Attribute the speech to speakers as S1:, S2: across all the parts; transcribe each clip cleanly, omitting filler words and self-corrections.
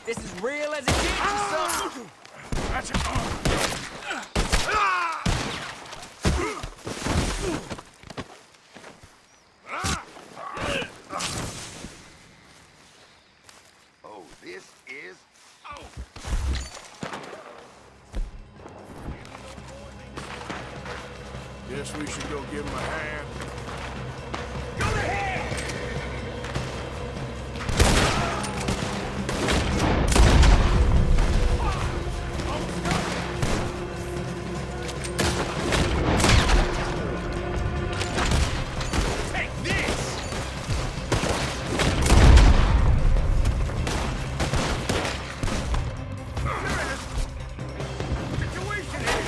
S1: This is real as it gets, you son.
S2: That's it.
S3: Oh, this is... Oh!
S2: Guess we should go give him a hand.
S3: Go ahead! Take this! Situation here!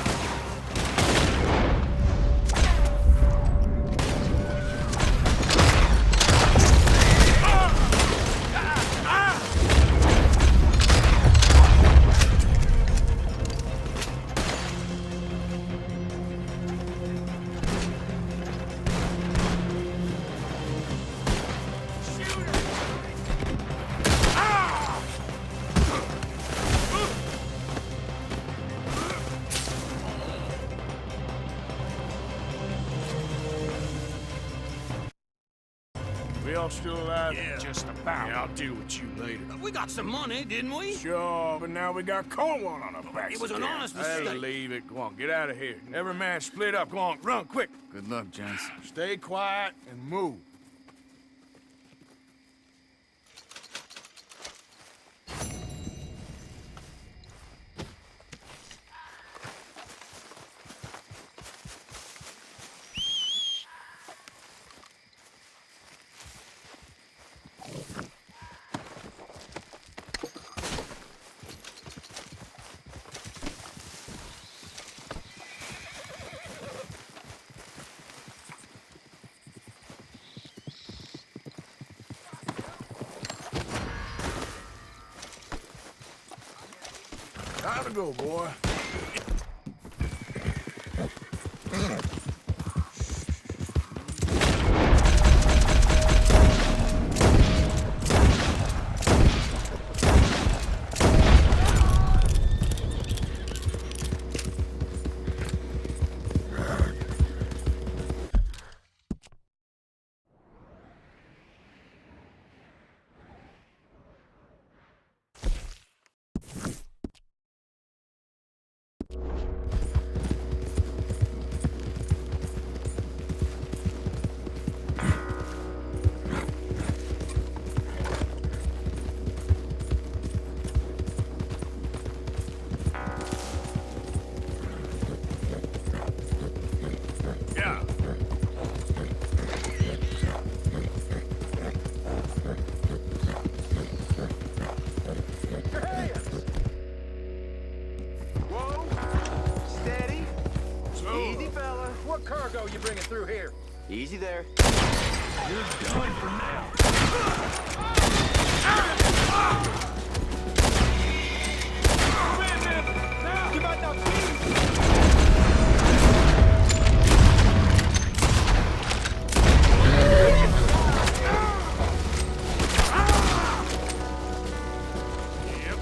S2: We all still alive?
S4: Yeah, just about.
S2: Yeah, I'll deal with you later.
S4: We got some money, didn't we?
S2: Sure, but now we got Cornwall on our backs.
S4: It was an
S2: again.
S4: honest
S2: Hey,
S4: mistake.
S2: leave it. Go on, get out of here. Every man split up. Go on, run, quick.
S5: Good luck, gents.
S2: Stay quiet and move. Time to go, boy. Yeah.
S3: Whoa! Steady!
S2: So,
S3: Easy, fella.
S1: What cargo you bringing through here?
S3: Easy there.
S1: You might not see.
S2: yep.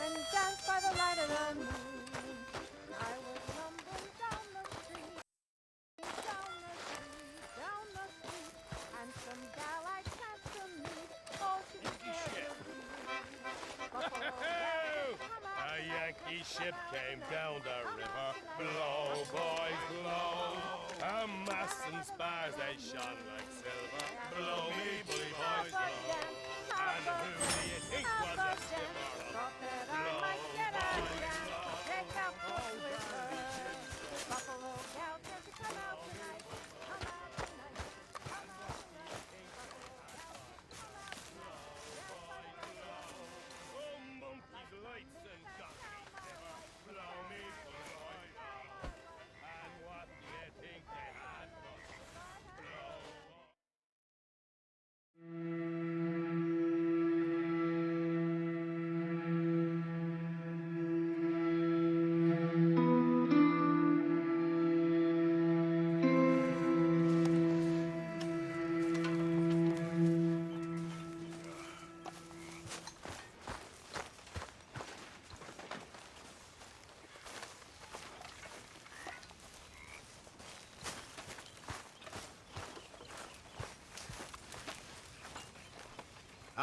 S6: And danced by the light of the moon. I was lumbering down the street, down the street, and some gal I chanced to meet. Oh, she said,
S7: A Yankee ship came down the river. Blow, boys, blow. A mast and spars, they shone like silver. Blow me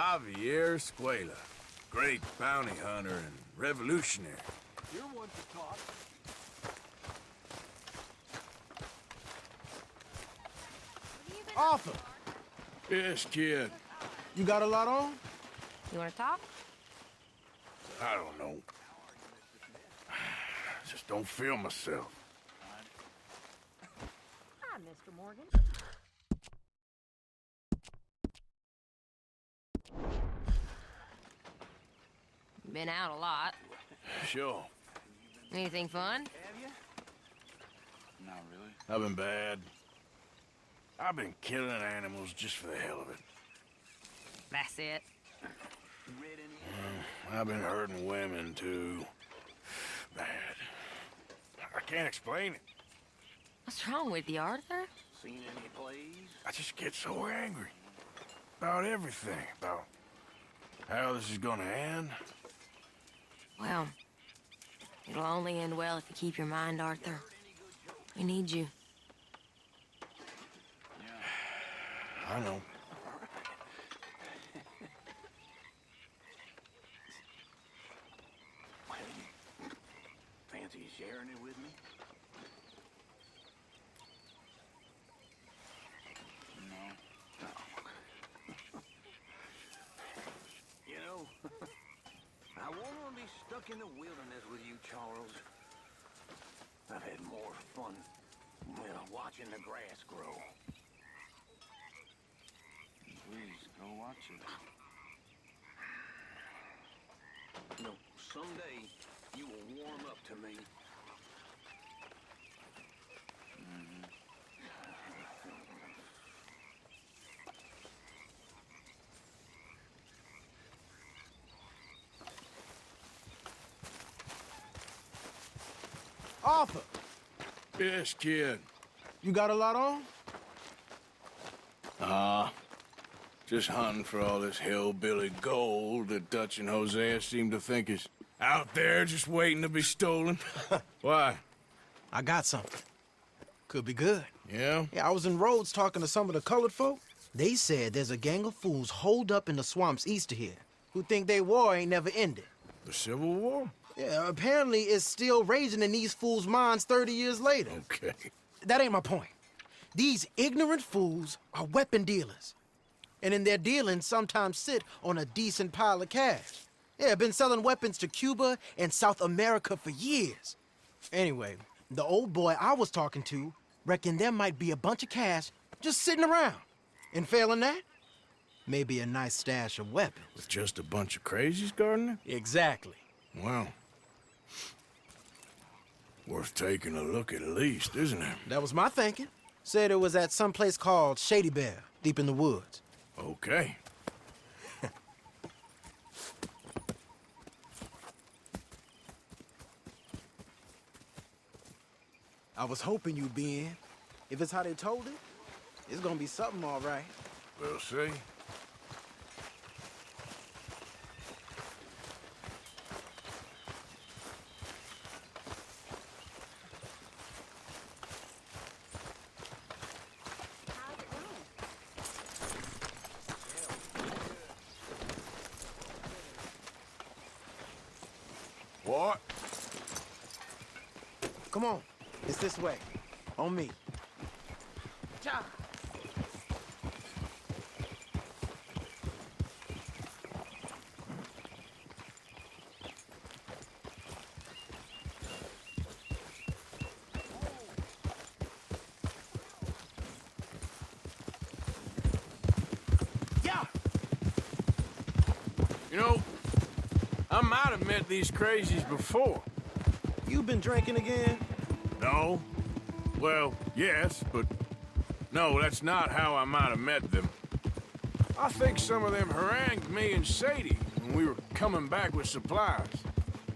S2: Javier Escuela. Great bounty hunter and revolutionary.
S3: You're one to talk.
S5: Arthur,
S2: Yes, kid.
S5: you got a lot on?
S6: You want to talk?
S2: I don't know. Just don't feel myself.
S6: Hi, Mr. Morgan. Been out a lot.
S2: Sure.
S6: Anything fun?
S3: Not really.
S2: I've been bad. I've been killing animals just for the hell of it.
S6: That's it.
S2: I've been hurting women, too. Bad. I can't explain it.
S6: What's wrong with you, Arthur?
S3: Seen any plays?
S2: I just get so angry. About everything. About how this is gonna end.
S6: Well, it'll only end well if you keep your mind, Arthur. We need you.
S2: I know.
S3: Well, you fancy sharing it with me? No. You know, I won't want to be stuck in the wilderness with you, Charles. I've had more fun, well, watching the grass grow. Please, go watch it. You know, someday you will warm up to me.
S5: Arthur,
S2: Yes, kid.
S5: you got a lot on?
S2: Just hunting for all this hillbilly gold that Dutch and Hosea seem to think is out there just waiting to be stolen. Why?
S5: I got something. Could be good.
S2: Yeah?
S5: Yeah, I was in Rhodes talking to some of the colored folk. They said there's a gang of fools holed up in the swamps east of here who think their war ain't never ended.
S2: The Civil War?
S5: Yeah, apparently it's still raging in these fools' minds 30 years later.
S2: Okay.
S5: That ain't my point. These ignorant fools are weapon dealers. And in their dealing, sometimes sit on a decent pile of cash. Yeah, been selling weapons to Cuba and South America for years. Anyway, the old boy I was talking to reckoned there might be a bunch of cash just sitting around. And failing that, maybe a nice stash of weapons.
S2: With just a bunch of crazies guarding it?
S5: Exactly.
S2: Well, worth taking a look at least, isn't it?
S5: That was my thinking. Said it was at some place called Shady Bear, deep in the woods.
S2: Okay.
S5: I was hoping you'd be in. If it's how they told it, it's gonna be something all right.
S2: We'll see. What?
S5: Come on, it's this way. On me. Cha!
S3: Yeah!
S2: You know, I might have met these crazies before.
S5: You been drinking again?
S2: No? Well, yes, but no, that's not how I might have met them. I think some of them harangued me and Sadie when we were coming back with supplies.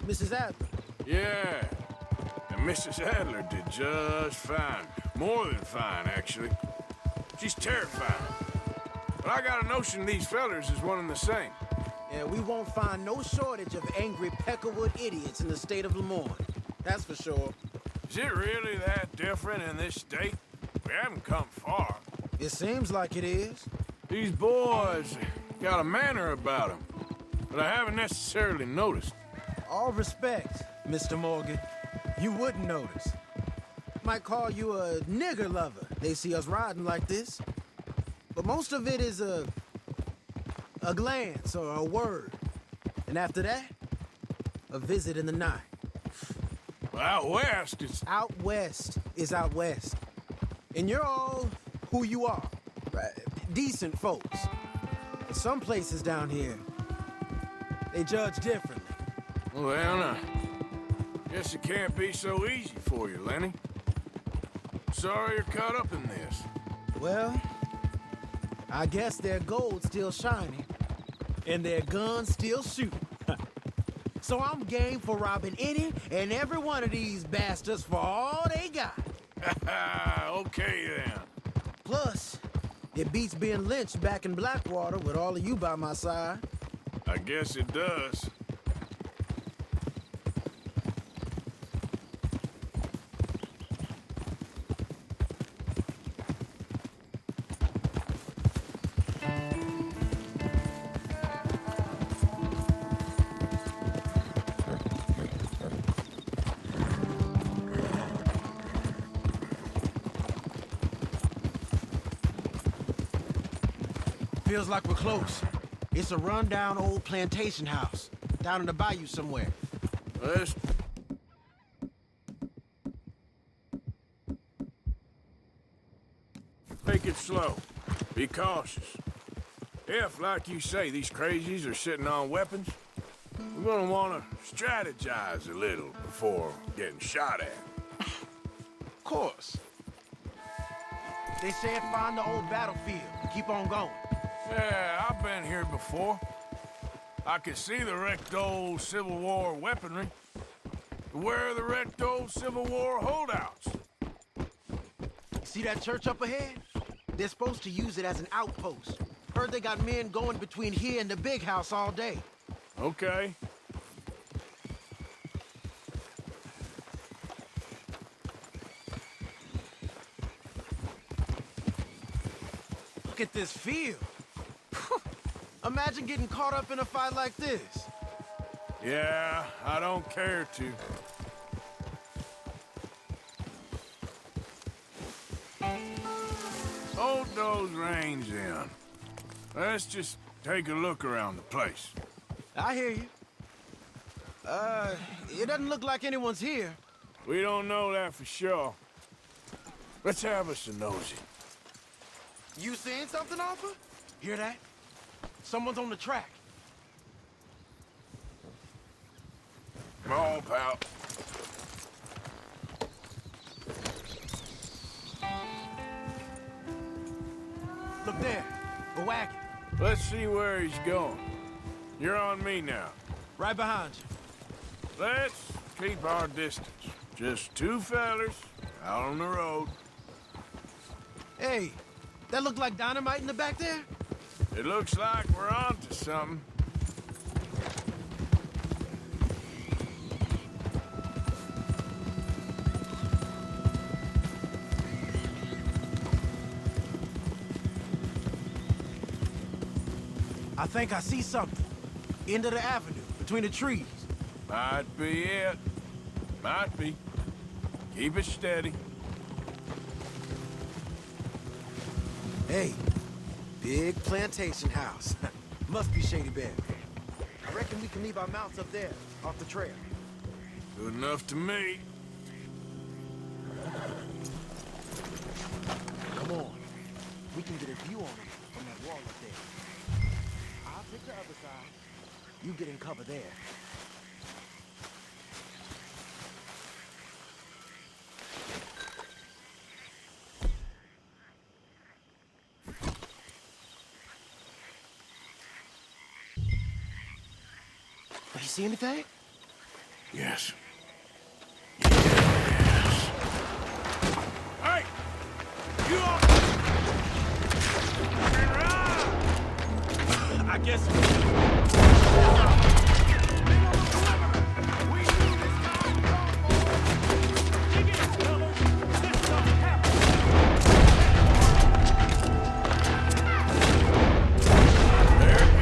S5: Mrs. Adler.
S2: Yeah, and Mrs. Adler did just fine. More than fine, actually. She's terrifying. But I got a notion these fellers is one and the same.
S5: Yeah, we won't find no shortage of angry Peckerwood idiots in the state of Lemoyne. That's for sure.
S2: Is it really that different in this state? We haven't come far.
S5: It seems like it is.
S2: These boys, got a manner about him, but I haven't necessarily noticed.
S5: All respect, Mr. Morgan. You wouldn't notice. Might call you a nigger lover. They see us riding like this. But most of it is a glance or a word. And after that, a visit in the night.
S2: Well, out west, it's...
S5: Out west is out west. And you're all who you are. Right? Decent folks. But some places down here, they judge differently.
S2: Well, now, guess it can't be so easy for you, Lenny. Sorry you're caught up in this.
S5: Well, I guess their gold's still shining, and their guns still shooting. So I'm game for robbing any and every one of these bastards for all they got.
S2: Okay, then.
S5: Plus, it beats being lynched back in Blackwater with all of you by my side.
S2: I guess it does.
S5: Feels like we're close. It's a rundown old plantation house, down in the bayou somewhere.
S2: Let's... Take it slow. Be cautious. If, like you say, these crazies are sitting on weapons, we're gonna wanna strategize a little before getting shot at.
S5: Of course. They said find the old battlefield and keep on going.
S2: Yeah, I've been here before. I can see the wrecked old Civil War weaponry. Where are the wrecked old Civil War holdouts?
S5: See that church up ahead? They're supposed to use it as an outpost. Heard they got men going between here and the big house all day.
S2: Okay.
S5: Look at this field. Imagine getting caught up in a fight like this.
S2: Yeah, I don't care to. Hold those reins in. Let's just take a look around the place.
S5: I hear you. It doesn't look like anyone's here.
S2: We don't know that for sure. Let's have us a nosy.
S5: You seeing something, Alpha? Hear that? Someone's on the track.
S2: Come on, pal.
S5: Look there, a wagon.
S2: Let's see where he's going. You're on me now.
S5: Right behind you.
S2: Let's keep our distance. Just two fellers out on the road.
S5: Hey, that look like dynamite in the back there?
S2: It looks like we're on to something.
S5: I think I see something. End of the avenue, between the trees.
S2: Might be it. Might be. Keep it steady.
S5: Hey, big plantation house. Must be Shady Bear. I reckon we can leave our mounts up there, off the trail.
S2: Good enough to me.
S5: Come on. We can get a view on them from that wall up there. I'll take the other side. You get in cover there. You see anything?
S2: Yes. Yes. Hey! You all...
S5: I guess...
S2: There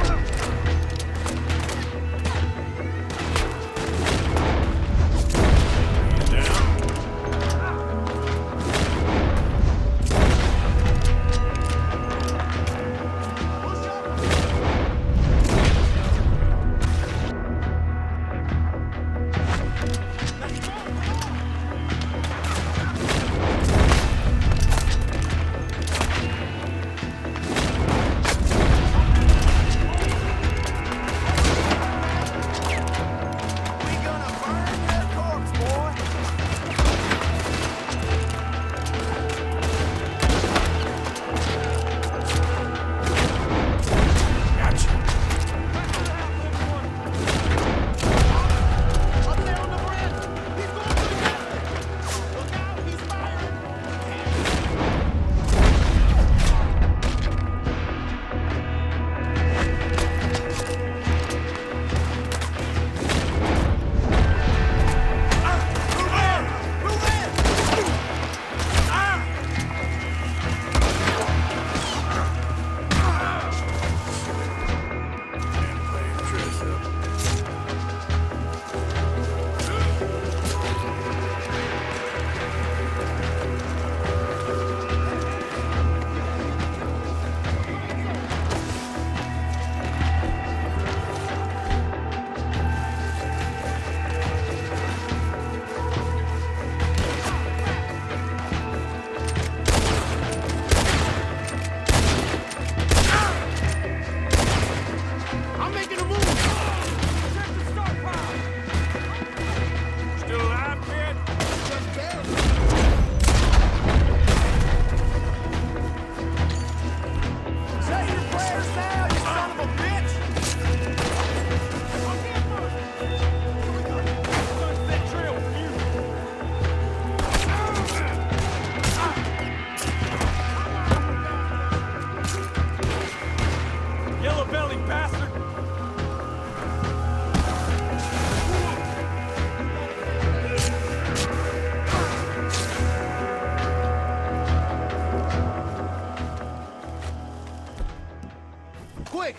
S5: Quick!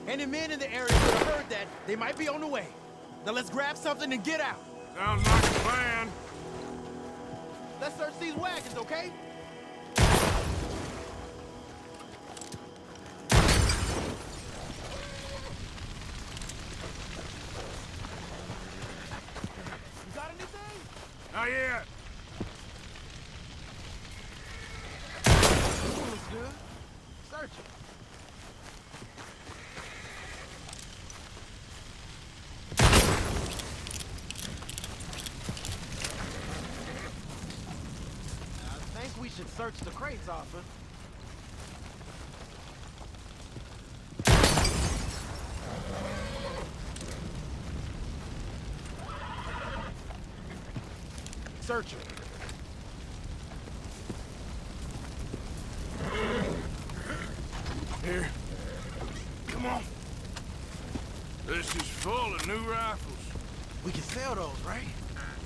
S5: Any men in the area could have heard that. They might be on the way. Now let's grab something and get out.
S2: Sounds like a plan.
S5: Let's search these wagons, okay? You got anything?
S2: Not yet.
S5: This one looks good. Search it. I think we should search the crates, Arthur. Search it.
S2: Here. Come on. This is full of new rifles.
S5: We can sell those, right?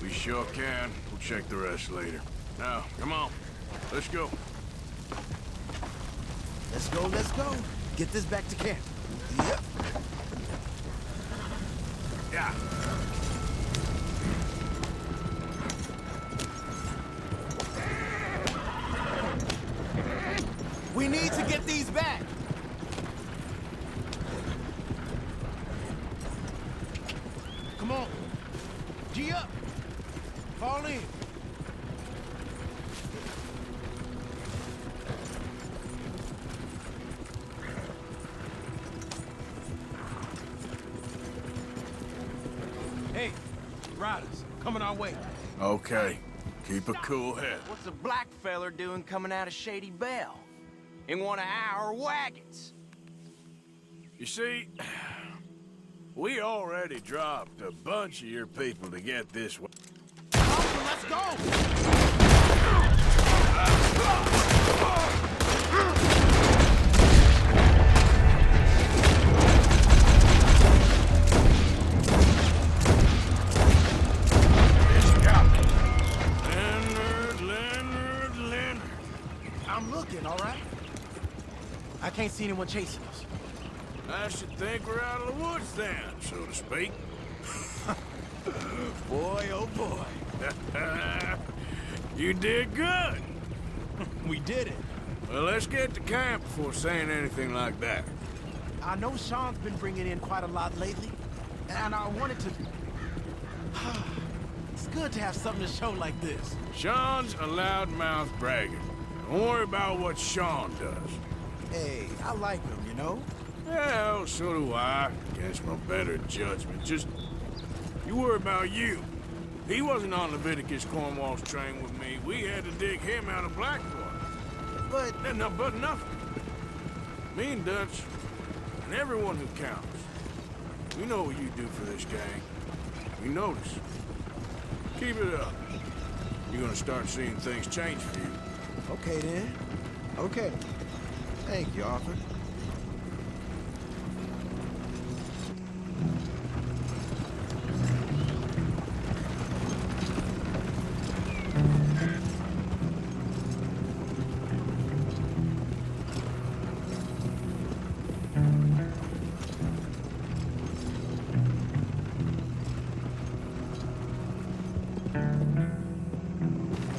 S2: We sure can. We'll check the rest later. Now, come on. Let's go.
S5: Let's go, let's go. Get this back to camp. Yep.
S2: Yeah.
S5: We need to get these back. Come on. G up. Fall in. Hey, riders, coming our way.
S2: Okay. Keep a cool head.
S1: What's a black feller doing coming out of Shady Belle? In one of our wagons?
S2: You see, we already dropped a bunch of your people to get this way.
S5: Let's go!
S2: Leonard.
S5: I'm looking, all right? I can't see anyone chasing us.
S2: I should think we're out of the woods then, so to speak.
S5: Boy, oh boy.
S2: You did good.
S5: We did it.
S2: Well, let's get to camp before saying anything like that.
S5: I know Sean's been bringing in quite a lot lately, and I wanted to... It's good to have something to show like this.
S2: Sean's a loudmouth bragger. Don't worry about what Sean does.
S5: Hey, I like him, you know?
S2: Well, so do I, against my better judgment. Just, you worry about you. He wasn't on Leviticus Cornwall's train with me. We had to dig him out of Blackwater.
S5: But...
S2: But nothing. Me and Dutch, and everyone who counts. We know what you do for this gang. We notice. Keep it up. You're gonna start seeing things change for you.
S5: Okay, then. Okay. Thank you, Arthur.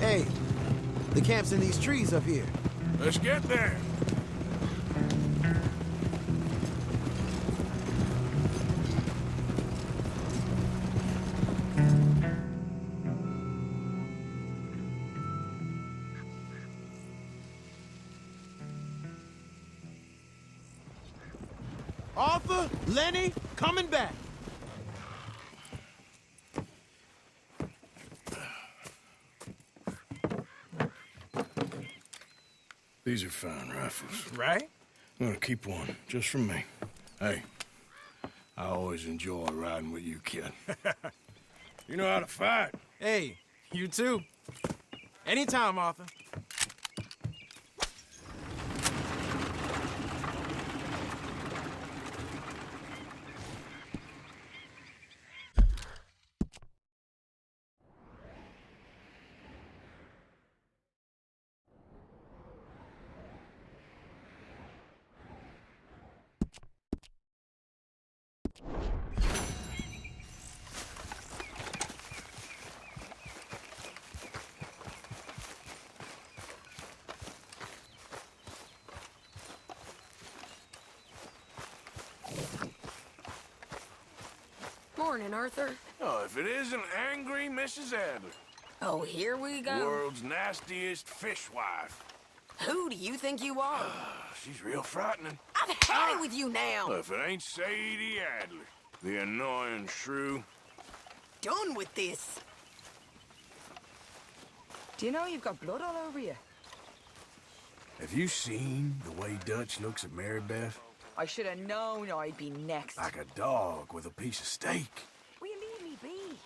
S5: Hey, the camp's in these trees up here.
S2: Let's get there.
S5: Arthur, Lenny, coming back.
S2: These are fine rifles.
S5: Right?
S2: I'm gonna keep one, just for me. Hey, I always enjoy riding with you, kid. You know how to fight.
S5: Hey, you too. Anytime, Arthur.
S8: Morning, Arthur.
S2: Oh, if it isn't angry Mrs. Adler,
S8: Oh, here we go.
S2: world's nastiest fishwife.
S8: Who do you think you are?
S2: She's real frightening.
S8: I've had it with you now.
S2: Well, if it ain't Sadie Adler, the annoying shrew.
S8: Done with this.
S6: Do you know you've got blood all over you?
S2: Have you seen the way Dutch looks at Mary Beth?
S6: I should have known I'd be next.
S2: Like a dog with a piece of steak.
S6: Will you leave me be?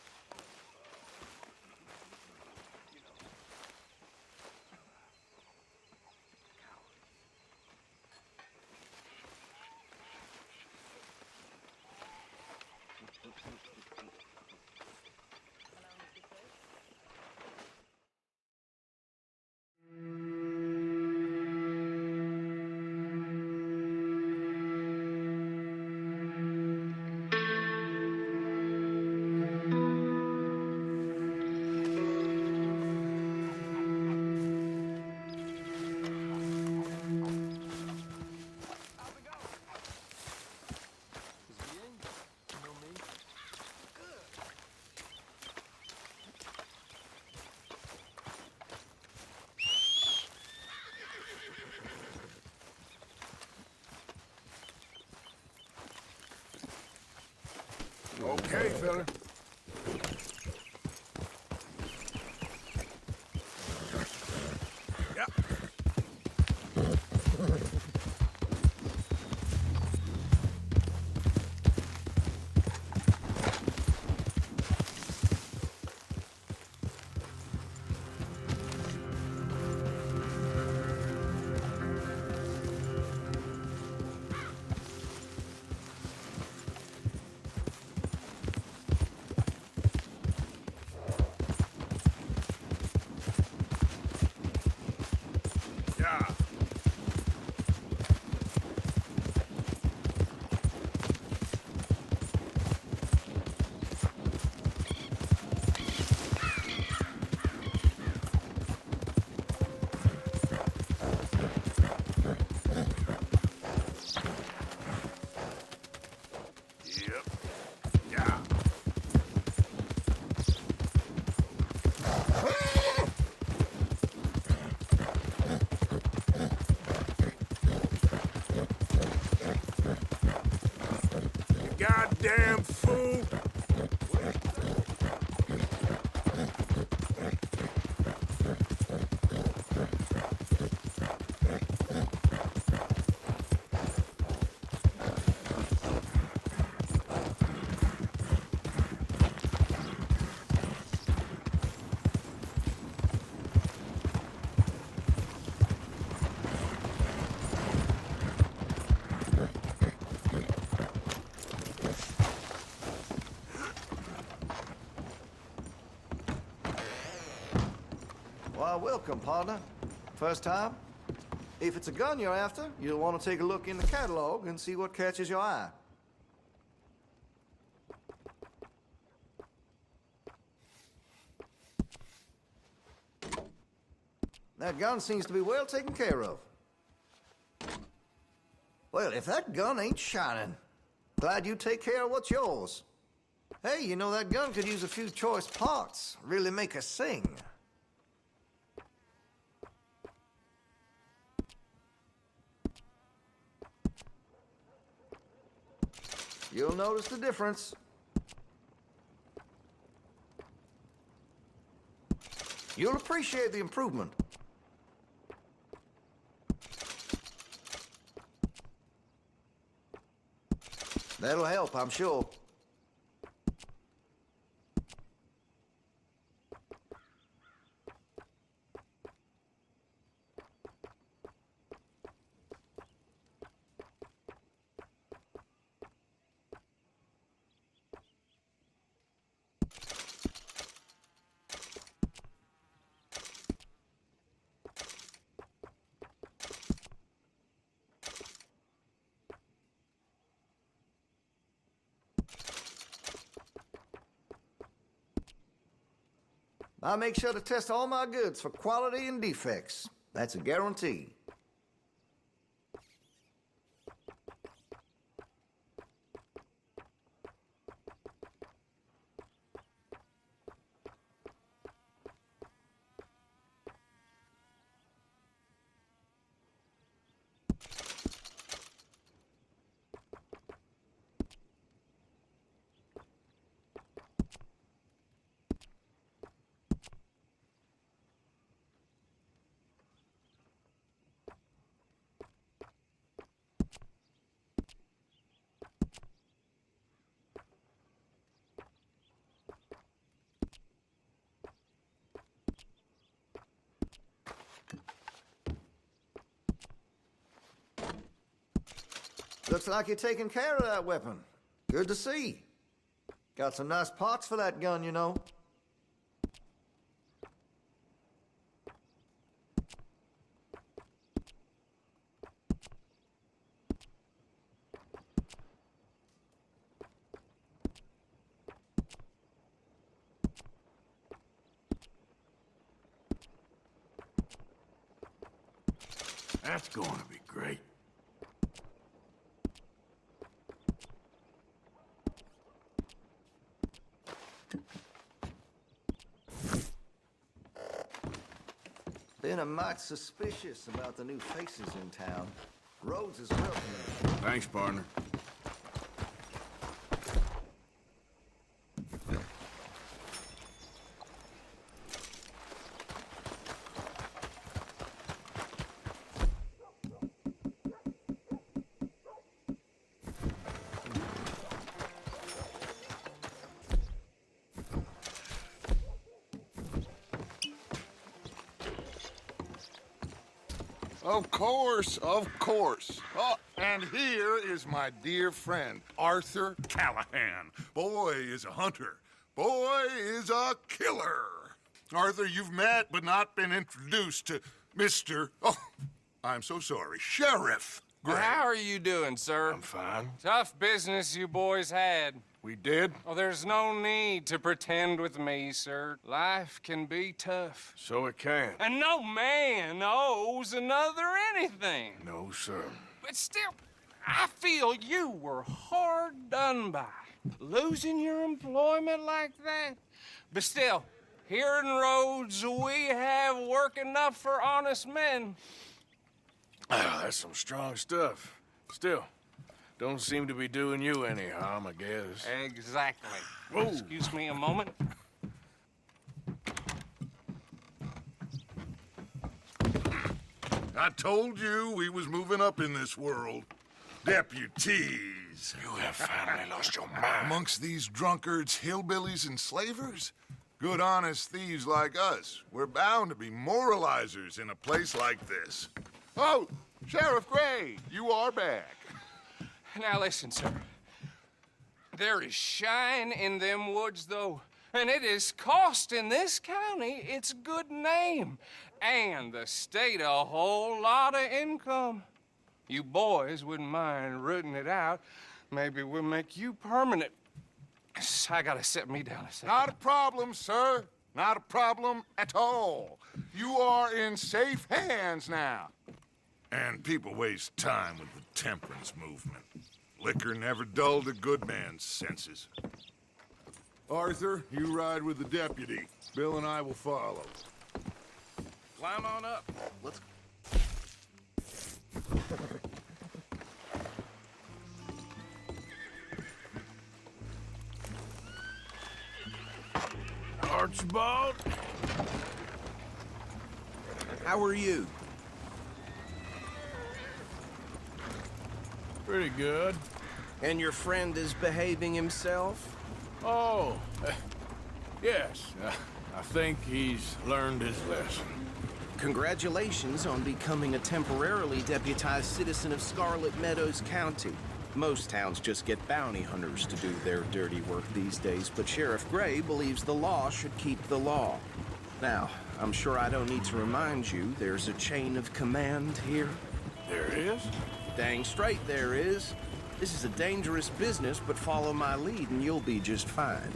S2: Okay, fella. Yep. Yeah. Yep. Yeah. Goddamn fool!
S9: Why, welcome, partner. First time? If it's a gun you're after, you'll want to take a look in the catalog and see what catches your eye. That gun seems to be well taken care of. Well, if that gun ain't shining, glad you take care of what's yours. Hey, you know that gun could use a few choice parts, really make her sing. You'll notice the difference. You'll appreciate the improvement. That'll help, I'm sure. I make sure to test all my goods for quality and defects. That's a guarantee. Looks like you're taking care of that weapon. Good to see. Got some nice parts for that gun, you know.
S2: That's going to be great.
S9: Been a mite suspicious about the new faces in town. Rhodes is welcome.
S2: Thanks, partner.
S10: Of course, of course. Oh, and here is my dear friend, Arthur Callahan. Boy is a hunter. Boy is a killer. Arthur, you've met but not been introduced to Mr. Oh, I'm so sorry, Sheriff Gray.
S4: How are you doing, sir?
S2: I'm fine.
S4: Tough business you boys had.
S2: We did?
S4: Oh, there's no need to pretend with me, sir. Life can be tough.
S2: So it can.
S4: And no man owes another anything.
S2: No, sir.
S4: But still, I feel you were hard done by. Losing your employment like that. But still, here in Rhodes, we have work enough for honest men.
S2: Ah, that's some strong stuff. Still, don't seem to be doing you any harm, I guess.
S4: Exactly.
S2: Whoa.
S4: Excuse me a moment.
S10: I told you we was moving up in this world. Deputies.
S2: You have finally lost your mind.
S10: Amongst these drunkards, hillbillies, and slavers? Good honest thieves like us. We're bound to be moralizers in a place like this. Oh, Sheriff Gray, you are back.
S4: Now listen, sir. There is shine in them woods, though, and it is costing this county its good name and the state a whole lot of income. You boys wouldn't mind rooting it out. Maybe we'll make you permanent. I gotta set me down a second.
S10: Not a problem, sir. Not a problem at all. You are in safe hands now. And people waste time with the temperance movement. Liquor never dulled a good man's senses. Arthur, you ride with the deputy. Bill and I will follow.
S4: Climb on up.
S9: Let's...
S2: Archibald?
S1: How are you?
S2: Pretty good.
S1: And your friend is behaving himself?
S2: Oh, yes. I think he's learned his lesson.
S1: Congratulations on becoming a temporarily deputized citizen of Scarlet Meadows County. Most towns just get bounty hunters to do their dirty work these days, but Sheriff Gray believes the law should keep the law. Now, I'm sure I don't need to remind you there's a chain of command here.
S2: There is?
S1: Dang straight there is. This is a dangerous business, but follow my lead and you'll be just fine.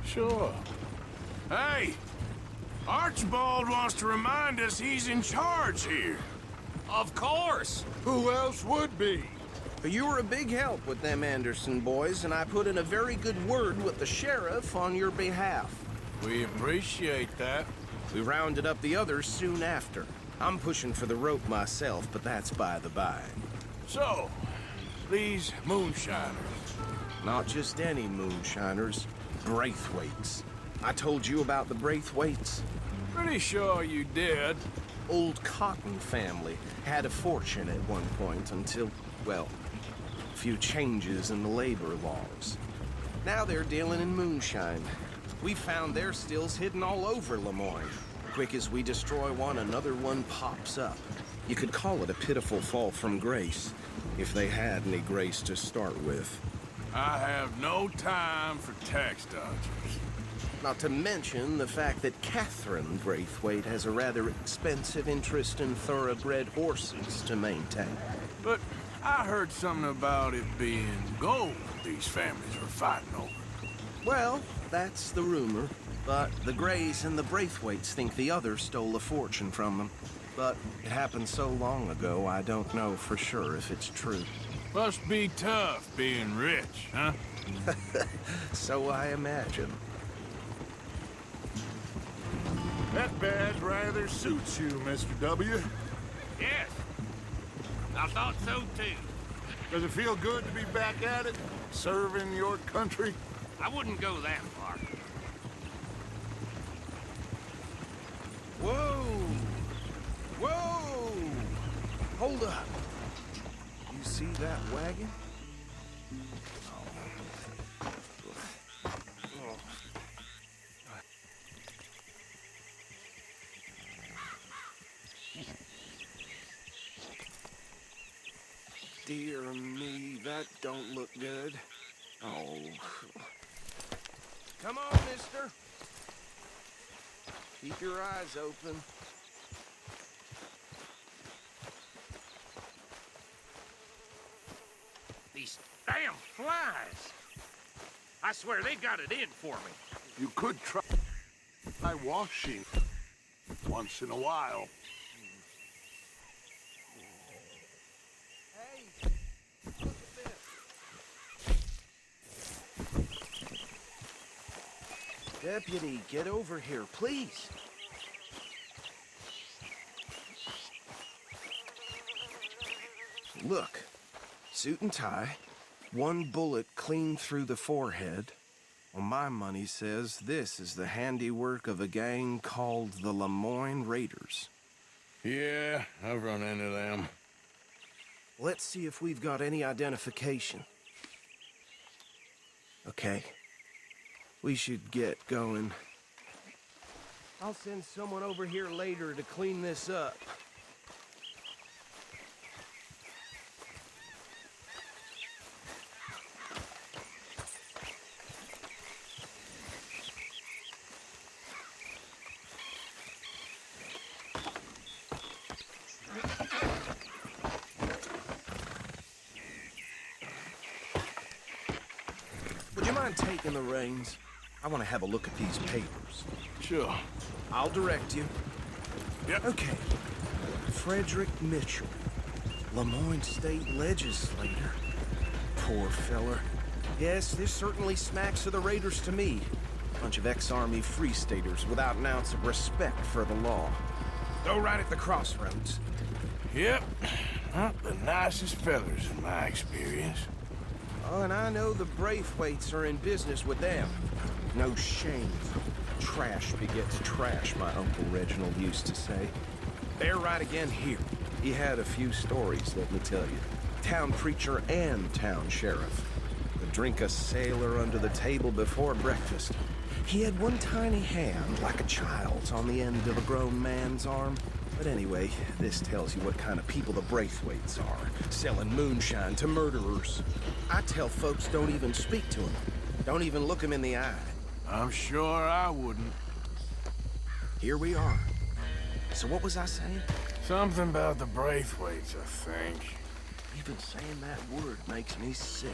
S2: Sure. Hey! Archibald wants to remind us he's in charge here.
S4: Of course.
S10: Who else would be?
S1: You were a big help with them Anderson boys, and I put in a very good word with the sheriff on your behalf.
S2: We appreciate that.
S1: We rounded up the others soon after. I'm pushing for the rope myself, but that's by the by.
S2: So, these moonshiners.
S1: Not just any moonshiners, Braithwaites. I told you about the Braithwaites?
S2: Pretty sure you did.
S1: Old Cotton family had a fortune at one point until, well, a few changes in the labor laws. Now they're dealing in moonshine. We found their stills hidden all over Lemoyne. Quick as we destroy one, another one pops up. You could call it a pitiful fall from grace. if they had any grace to start with.
S2: I have no time for tax dodgers.
S1: Not to mention the fact that Catherine Braithwaite has a rather expensive interest in thoroughbred horses to maintain.
S2: But I heard something about it being gold these families were fighting over.
S1: Well, that's the rumor. But the Grays and the Braithwaites think the others stole a fortune from them. But it happened so long ago, I don't know for sure if it's true.
S2: Must be tough being rich, huh?
S1: So I imagine.
S10: That badge rather suits you, Mr. W.
S3: Yes. I thought so too.
S10: Does it feel good to be back at it, serving your country?
S3: I wouldn't go that far.
S1: Whoa! Whoa! Hold up. You see that wagon? Dear me, that don't look good. Oh. Come on, mister. Keep your eyes open.
S3: These damn flies. I swear they got it in for me.
S10: You could try washing once in a while.
S1: Hey, look at this. Deputy, get over here, please. Look, suit and tie, one bullet clean through the forehead. Well, my money says this is the handiwork of a gang called the Lemoyne Raiders.
S2: Yeah, I've run into them.
S1: Let's see if we've got any identification. Okay. We should get going. I'll send someone over here later to clean this up. Would you mind taking the reins? I want to have a look at these papers.
S2: Sure.
S1: I'll direct you.
S2: Yep.
S1: Okay. Frederick Mitchell, Lemoyne State Legislator. Poor feller. Yes, this certainly smacks of the Raiders to me. Bunch of ex-Army Free Staters without an ounce of respect for the law. Go right at the crossroads.
S2: Yep. Not the nicest fellas in my experience.
S1: Oh, and I know the Braithwaites are in business with them. No shame. Trash begets trash, my Uncle Reginald used to say. They're right again here. He had a few stories, let me tell you. Town preacher and town sheriff. Would drink a sailor under the table before breakfast. He had one tiny hand, like a child's, on the end of a grown man's arm. But anyway, this tells you what kind of people the Braithwaites are. Selling moonshine to murderers. I tell folks don't even speak to them. Don't even look them in the eye.
S2: I'm sure I wouldn't.
S1: Here we are. So what was I saying?
S2: Something about the Braithwaites, I think.
S1: Even saying that word makes me sick.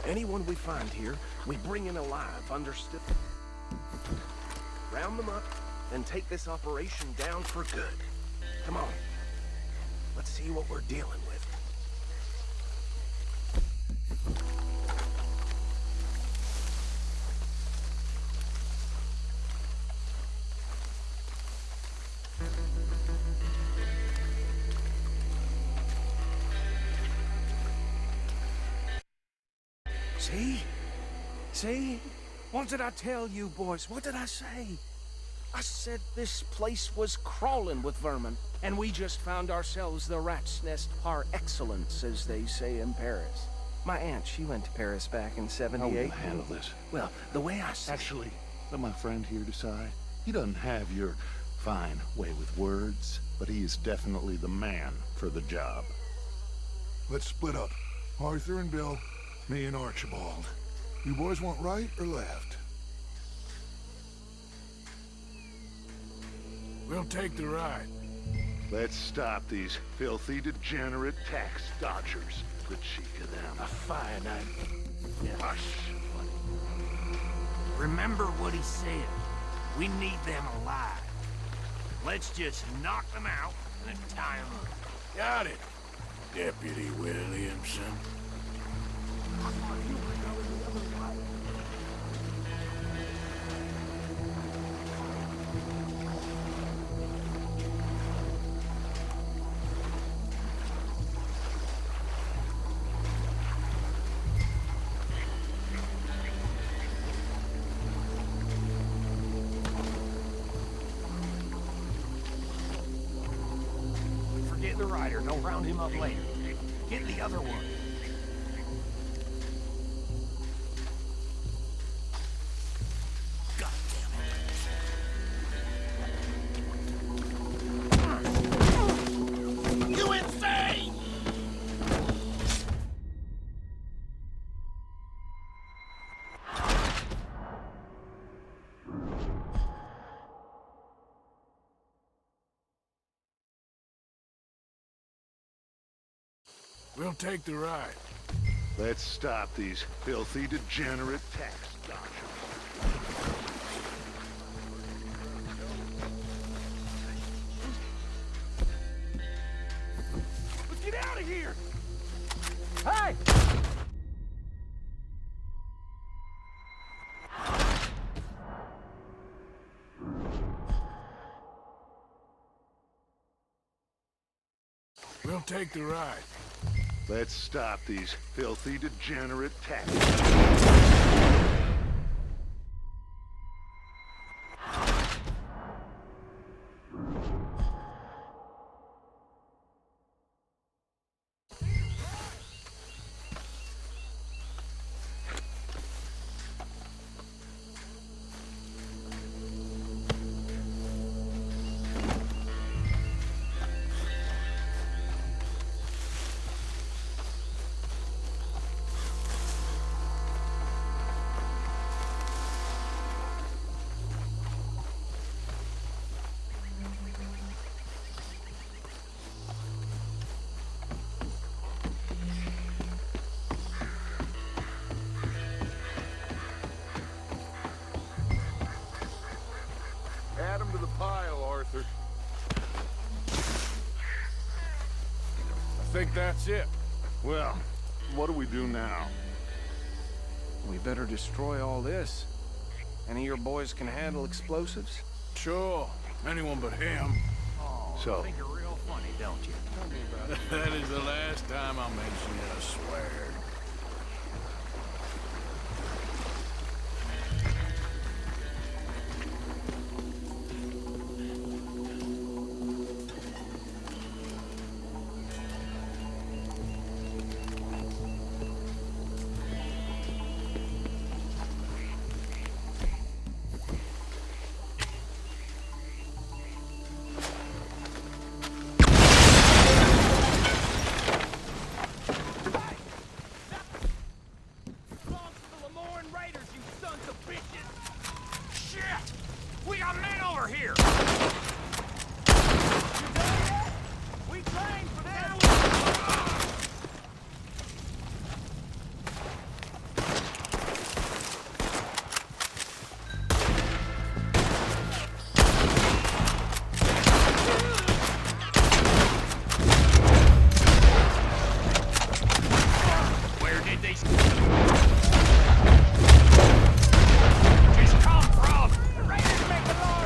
S1: Anyone we find here, we bring in alive, understood? Round them up, and take this operation down for good. Come on. Let's see what we're dealing with. See? See? What did I tell you, boys? What did I say? I said this place was crawling with vermin, and we just found ourselves the rat's nest par excellence, as they say in Paris. My aunt, she went to Paris back in
S11: How will
S1: '78.
S11: you handle this?
S1: Well, the way I see
S11: Actually, let my friend here decide. He doesn't have your fine way with words, but he is definitely the man for the job.
S10: Let's split up. Arthur and Bill, me and Archibald. You boys want right or left?
S2: We'll take the ride.
S11: Let's stop these filthy, degenerate tax dodgers. The cheek of them.
S3: A fire night.
S11: Hush.
S3: Remember what he said. We need them alive. Let's just knock them out and tie them up.
S2: Got it, Deputy Williamson.
S3: Forget the rider. Don't round him up later. Get the other one. God damn it. You insane!
S2: We'll take the ride.
S11: Let's stop these filthy, degenerate tax dodgers.
S3: Let's get out of here! Hey!
S2: We'll take the ride.
S11: Let's stop these filthy, degenerate tax.
S10: Add them to the pile, Arthur.
S2: I think that's it.
S11: Well, what do we do now?
S1: we better destroy all this. Any of your boys can handle explosives?
S2: Sure. Anyone but him.
S11: So,
S3: I think you're real funny, don't you?
S1: Tell me about it.
S2: That is the last time I mention it, I swear.
S3: We got men over here! We trained for this! Where did they just come from? The Raiders make the law.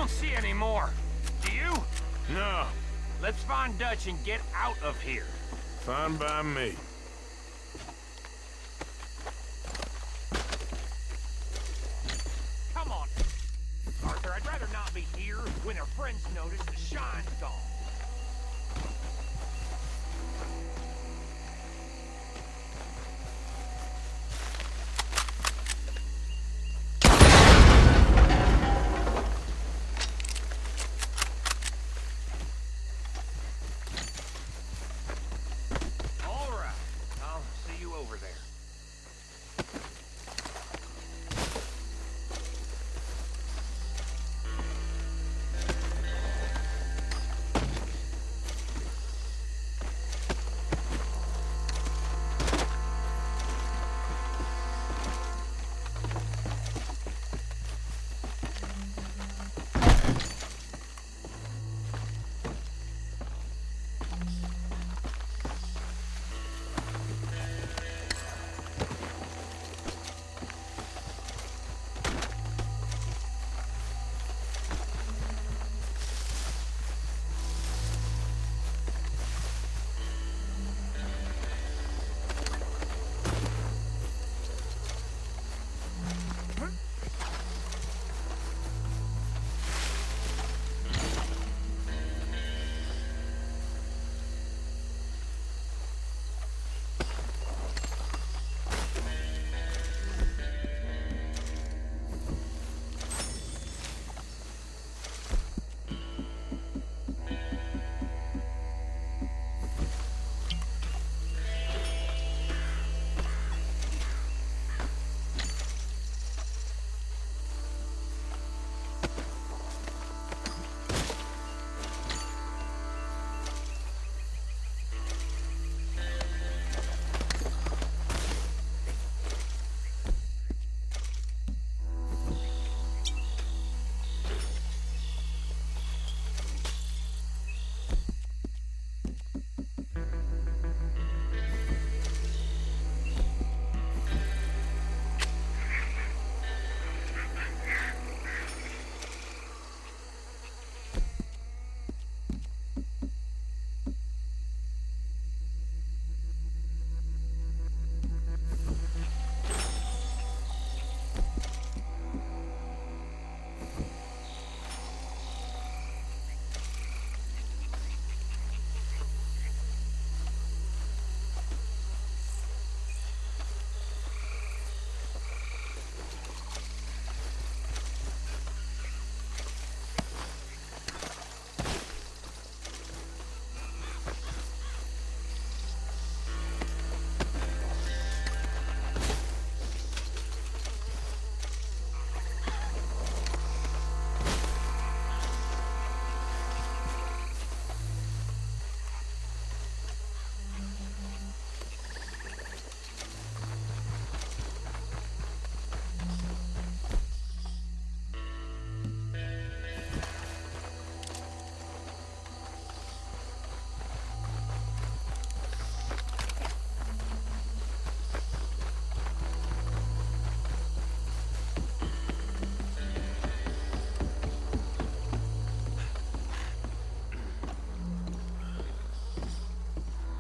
S3: don't see any more. Do you?
S2: No,
S3: Let's find Dutch and get out of here.
S2: fine by me.
S3: Come on. Arthur, I'd rather not be here when our friends notice the shine's gone. All right. I'll see you over there.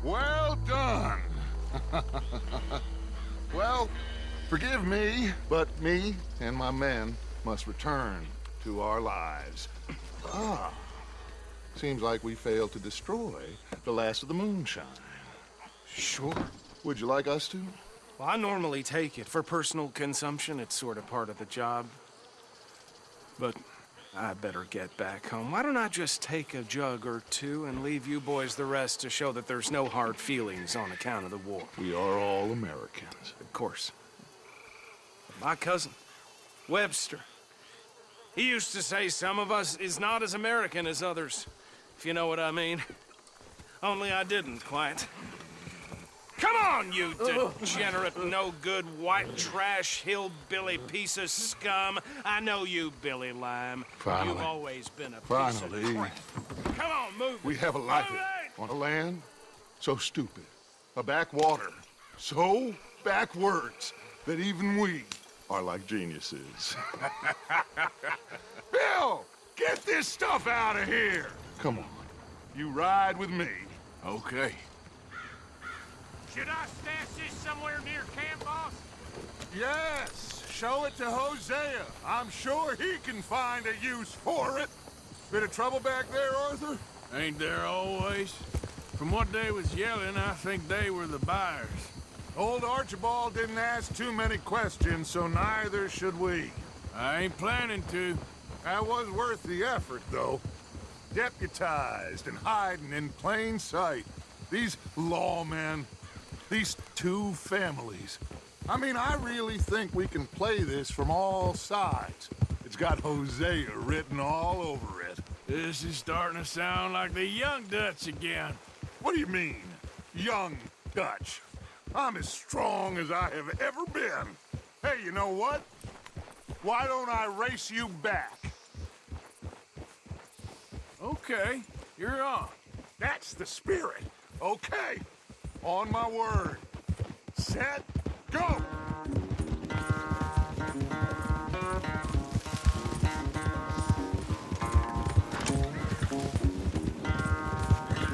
S10: Well done. Well, forgive me, but me and my men must return to our lives. Seems like we failed to destroy the last of the moonshine.
S1: Sure.
S10: Would you like us to?
S1: Well, I normally take it. For personal consumption, it's sort of part of the job. But I better get back home. Why don't I just take a jug or two and leave you boys the rest to show that there's no hard feelings on account of the war?
S10: We are all Americans.
S1: Of course. My cousin, Webster, he used to say some of us is not as American as others, if you know what I mean. Only I didn't quite. Come on, you degenerate, no-good, white trash, hillbilly piece of scum. I know you, Billy Lime.
S10: Finally.
S1: You've always been a piece
S10: Finally.
S1: of crap. Come on, move it.
S10: We have a life
S1: Move it!
S10: on a land so stupid, a backwater so backwards that even we are like geniuses. Bill! Get this stuff out of here! Come on. You ride with me.
S2: Okay.
S7: Should I stash this somewhere near camp, boss?
S10: Yes, show it to Hosea. I'm sure he can find a use for it. Bit of trouble back there, Arthur?
S2: Ain't there always? From what they was yelling, I think they were the buyers.
S10: Old Archibald didn't ask too many questions, so neither should we.
S2: I ain't planning to.
S10: That was worth the effort, though. Deputized and hiding in plain sight. These lawmen, these two families. I mean, I really think we can play this from all sides. It's got Hosea written all over it.
S2: This is starting to sound like the Young Dutch again.
S10: What do you mean, young Dutch? I'm as strong as I have ever been. Hey, you know what? Why don't I race you back?
S2: Okay, you're on.
S10: That's the spirit. Okay, on my word. Set, go!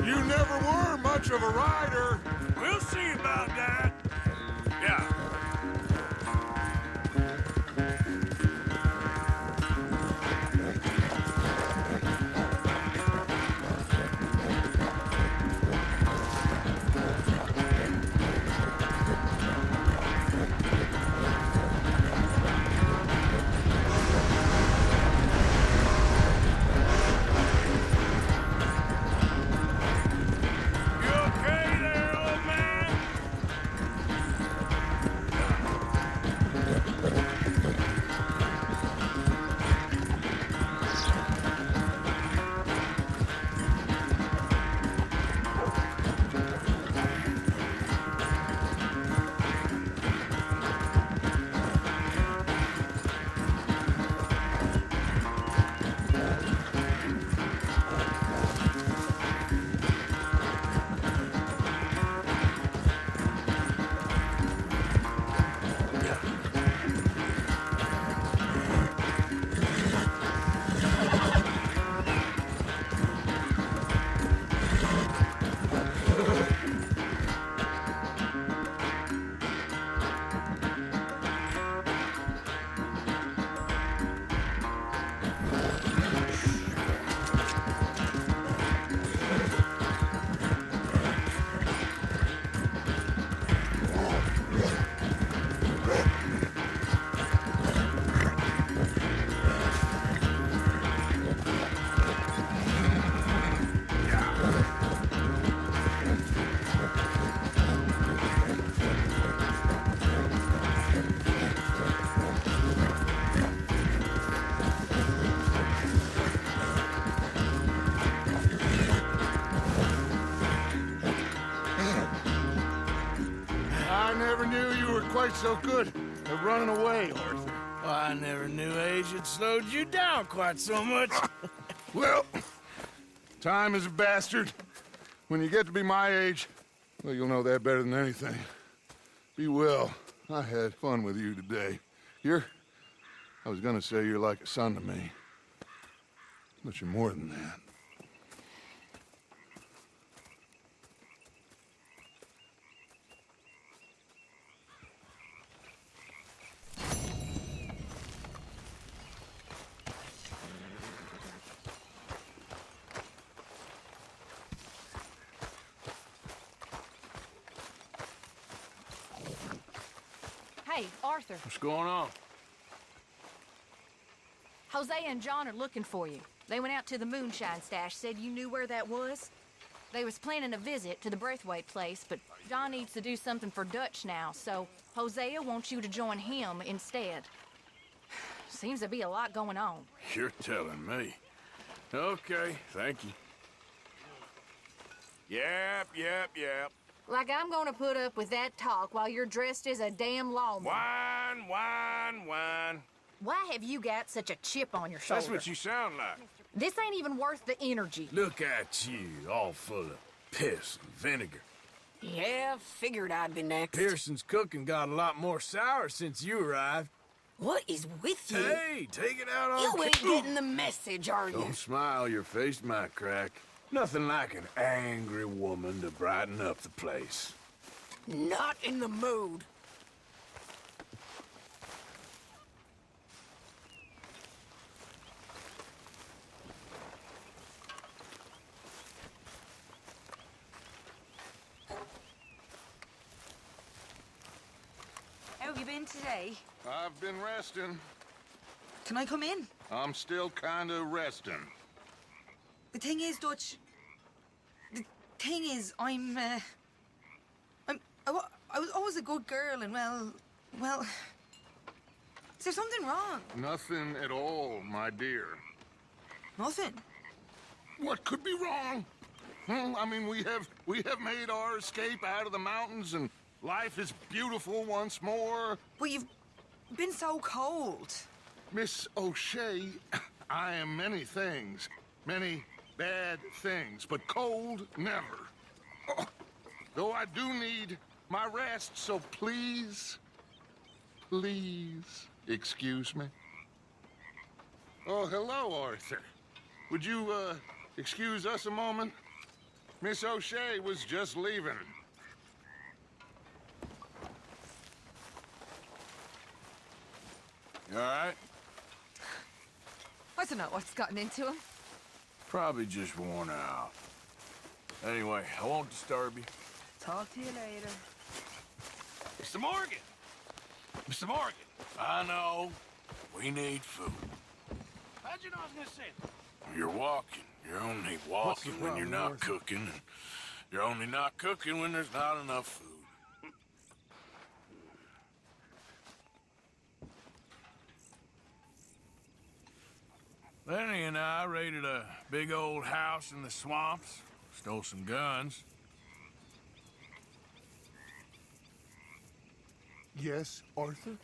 S10: You never were much of a rider.
S2: We'll see about that. Yeah. You okay there, old man?
S10: I never knew you were quite so good at running away, Arthur.
S2: I never knew age had slowed you down quite so much.
S10: Well, time is a bastard. When you get to be my age, well, you'll know that better than anything. Be well. I had fun with you today. I was gonna say you're like a son to me. But you're more than that.
S6: Hey, Arthur.
S2: What's going on?
S6: Hosea and John are looking for you. They went out to the moonshine stash, said you knew where that was. They was planning a visit to the Braithwaite place, but John needs to do something for Dutch now, so Hosea wants you to join him instead. Seems to be a lot going on.
S2: You're telling me. Okay, thank you. Yep.
S6: Like I'm gonna put up with that talk while you're dressed as a damn lawman.
S2: Wine.
S6: Why have you got such a chip on your shoulder?
S2: That's what you sound like.
S6: This ain't even worth the energy.
S2: Look at you, all full of piss and vinegar.
S8: Yeah, figured I'd be next.
S2: Pearson's cooking got a lot more sour since you arrived.
S8: What is with you?
S2: Hey, take it out on
S8: You ain't getting the message, are you?
S2: Don't smile, your face might crack. Nothing like an angry woman to brighten up the place.
S8: Not in the mood.
S12: How have you been today?
S10: I've been resting.
S12: Can I come in?
S10: I'm still kinda resting.
S12: The thing is, Dutch. The thing is, I was always a good girl, and well. Is there something wrong?
S10: Nothing at all, my dear.
S12: Nothing.
S10: What could be wrong? I mean, we have made our escape out of the mountains, and life is beautiful once more.
S12: Well, you've been so cold.
S10: Miss O'Shea, I am many things, many bad things, but cold, never. Oh, though I do need my rest, so please, excuse me. Oh, hello, Arthur. Would you, excuse us a moment? Miss O'Shea was just leaving.
S2: You all right?
S12: I don't know what's gotten into him.
S2: Probably just worn out. Anyway, I won't disturb you.
S12: Talk to you later.
S2: Mr. Morgan! Mr. Morgan! I know. We need food.
S3: How'd you know I was gonna say that?
S2: You're walking. You're only walking when you're not cooking, and you're only not cooking when there's not enough food. Lenny and I raided a big old house in the swamps, stole some guns.
S11: Yes, Arthur?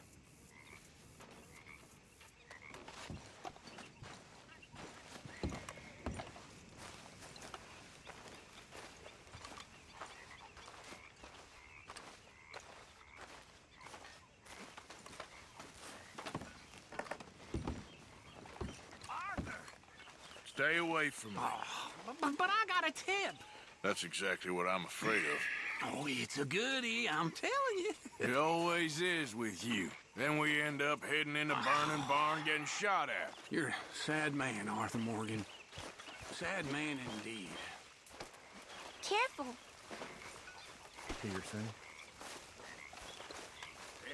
S2: Stay away from me.
S3: But I got a tip.
S2: That's exactly what I'm afraid of.
S3: Oh, it's a goodie, I'm telling you.
S2: It always is with you. Then we end up heading in a burning barn getting shot at.
S3: You're a sad man, Arthur Morgan. Sad man indeed.
S6: Careful.
S11: Peterson?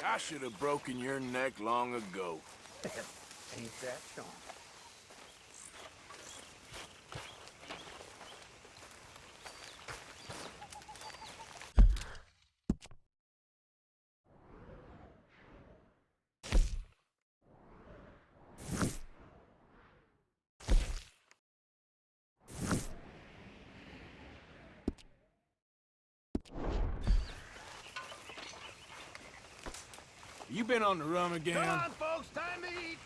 S2: I should have broken your neck long ago.
S3: Ain't that strong?
S2: You been on the run again?
S3: Come on, folks, time to eat.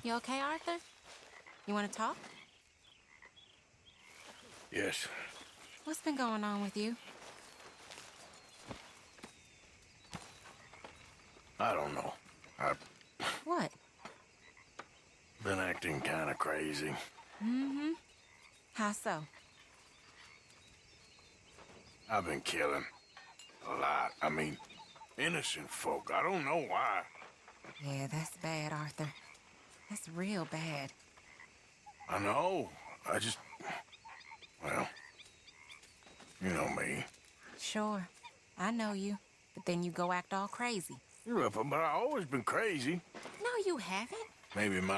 S6: You okay, Arthur? You want to talk?
S2: Yes.
S6: What's been going on with you?
S2: I don't know. I've
S6: What?
S2: been acting kind of crazy.
S6: Mm-hmm. How so?
S2: I've been killing. A lot. I mean, innocent folk. I don't know why.
S6: Yeah, that's bad, Arthur. That's real bad.
S2: I know. I just... Well... You know me.
S6: Sure. I know you. But then you go act all crazy.
S2: But I've always been crazy.
S6: No, you haven't.
S2: Maybe my